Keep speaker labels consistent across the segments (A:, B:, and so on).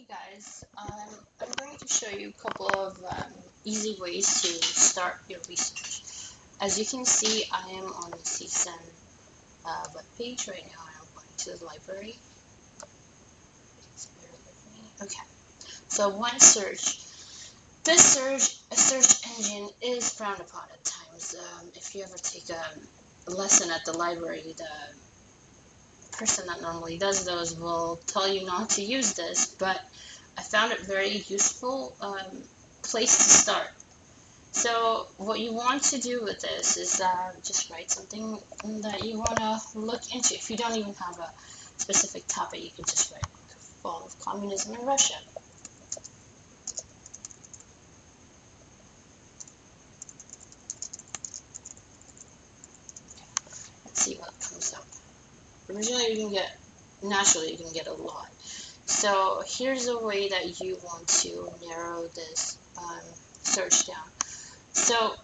A: Hey guys, I'm going to show you a couple of easy ways to start your research. As you can see, I am on the CSUN webpage right now, and I'm going to the library. Please bear with me. Okay, so one search. This search engine is frowned upon at times. If you ever take a lesson at the library, the person that normally does those will tell you not to use this, but I found it very useful place to start. So what you want to do with this is just write something that you want to look into. If you don't even have a specific topic, you can just write fall of communism in Russia. Let's see what comes up. Originally, naturally you can get a lot. So here's a way that you want to narrow this search down. So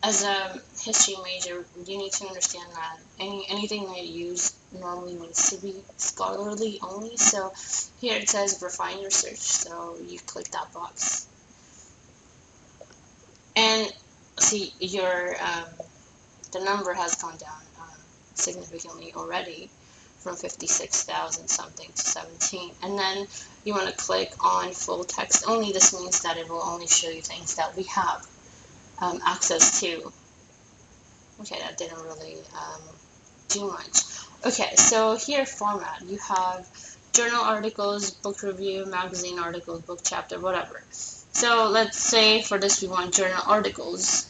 A: as a history major, you need to understand that anything that you use normally needs to be scholarly only. So here it says refine your search. So you click that box, and see the number has gone down significantly already from 56,000 something to 17. And then you want to click on full text only. This means that it will only show you things that we have access to. Okay, that didn't really do much. Okay, so here format, you have journal articles, book review, magazine articles, book chapter, whatever. So let's say for this we want journal articles,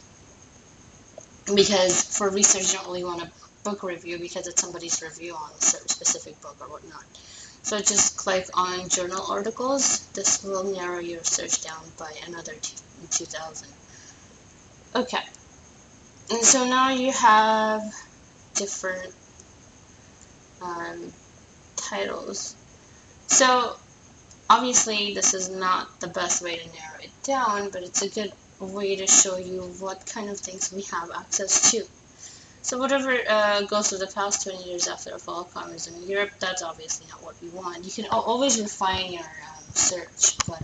A: because for research you don't really want a book review because it's somebody's review on a certain specific book or whatnot. So just click on journal articles. This will narrow your search down by another 2,000. Okay, and so now you have different titles. So obviously this is not the best way to narrow it down, but it's a good way to show you what kind of things we have access to. So whatever goes for the past 20 years after the fall of communism in Europe, that's obviously not what we want. You can always refine your search, but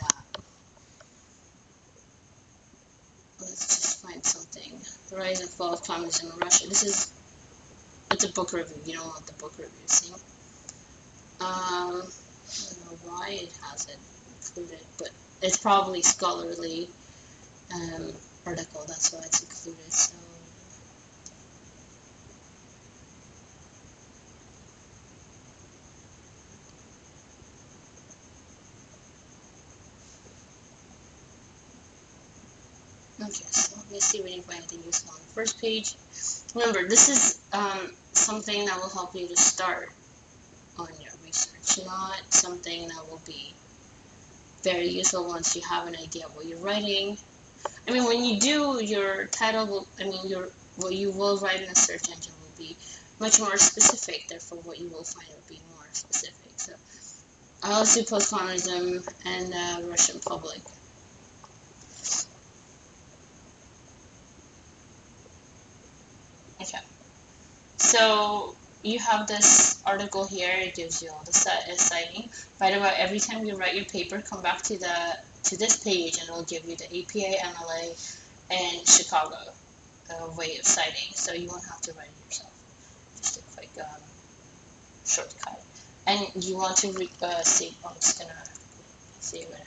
A: let's just find something. The rise and fall of communism in Russia. It's a book review. You don't want the book review, see? I don't know why it has it included, but it's probably scholarly article. That's why it's included. So okay, so obviously we didn't find anything useful on the first page. Remember, this is something that will help you to start on your research, not something that will be very useful once you have an idea of what you're writing. I mean, when you do, your title will, what you will write in a search engine will be much more specific, therefore what you will find will be more specific. So let's do post-communism and Russian public. Okay. So you have this article here. It gives you all the citing. By the way, every time you write your paper, come back to this page, and it'll give you the APA, MLA, and Chicago way of citing. So you won't have to write it yourself. Just a quick shortcut. And you want to save. I'm just gonna save it in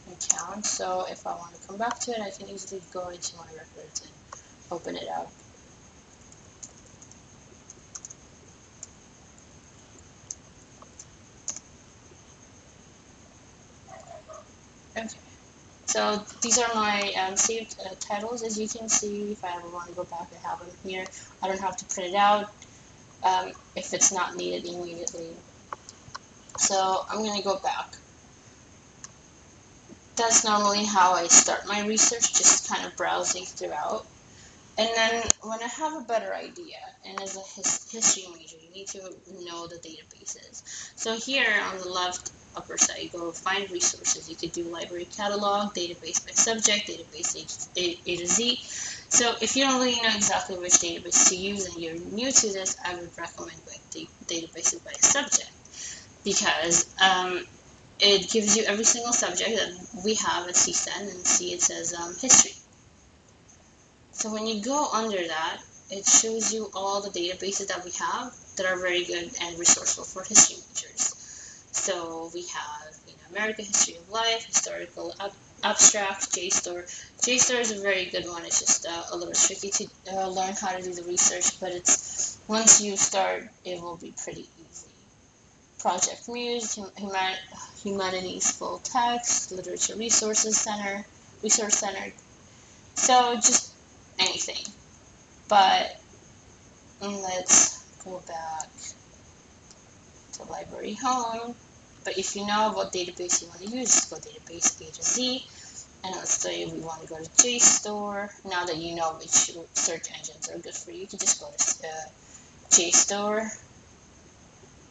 A: my account. So if I want to come back to it, I can easily go into my records and open it up. Okay. So these are my saved titles. As you can see, if I ever want to go back, I have them here. I don't have to print it out if it's not needed immediately. So I'm going to go back. That's normally how I start my research, just kind of browsing throughout. And then when I have a better idea, and as a history major, you need to know the databases. So here on the left upper side, you go find resources. You could do library catalog, database by subject, database A to Z. So if you don't really know exactly which database to use and you're new to this, I would recommend databases by subject. because it gives you every single subject that we have at CSEN, and see it says history. So when you go under that, it shows you all the databases that we have that are very good and resourceful for history majors. So we have, American History of Life, Historical Abstracts, JSTOR. JSTOR is a very good one. It's just a little tricky to learn how to do the research, but it's once you start, it will be pretty easy. Project Muse, Humanities Full Text, Literature Resource Center. So just anything. But let's go back to Library Home. But if you know what database you want to use, just go database A to Z. And let's say we want to go to JSTOR. Now that you know which search engines are good for you, you can just go to JSTOR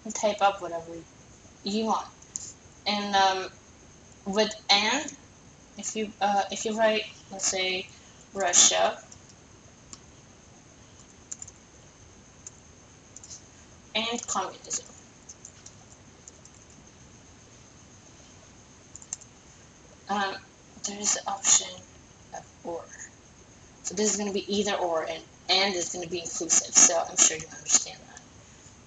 A: and type up whatever you want. And with and, if you write, let's say, Russia and communism, um, there's the option of or. So this is going to be either or, and is going to be inclusive. So I'm sure you understand that.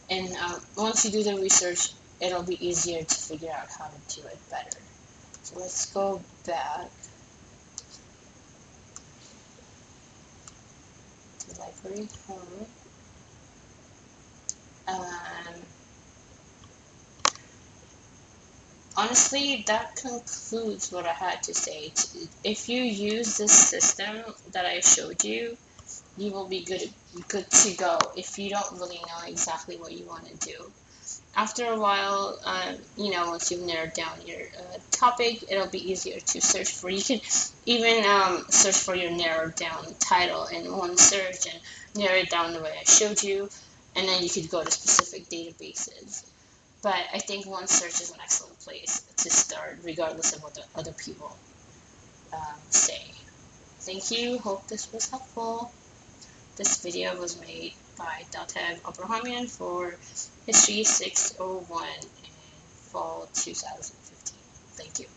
A: And once you do the research, it'll be easier to figure out how to do it better. So let's go back to Library Home. Um, Honestly, that concludes what I had to say. If you use this system that I showed you, you will be good to go if you don't really know exactly what you want to do. After a while, once you've narrowed down your topic, it'll be easier to search for. You can even search for your narrowed down title in one search and narrow it down the way I showed you, and then you could go to specific databases. But I think one search is an excellent place to start, regardless of what the other people say. Thank you. Hope this was helpful. This video was made by Datev Abrahamian for History 601 in fall 2015. Thank you.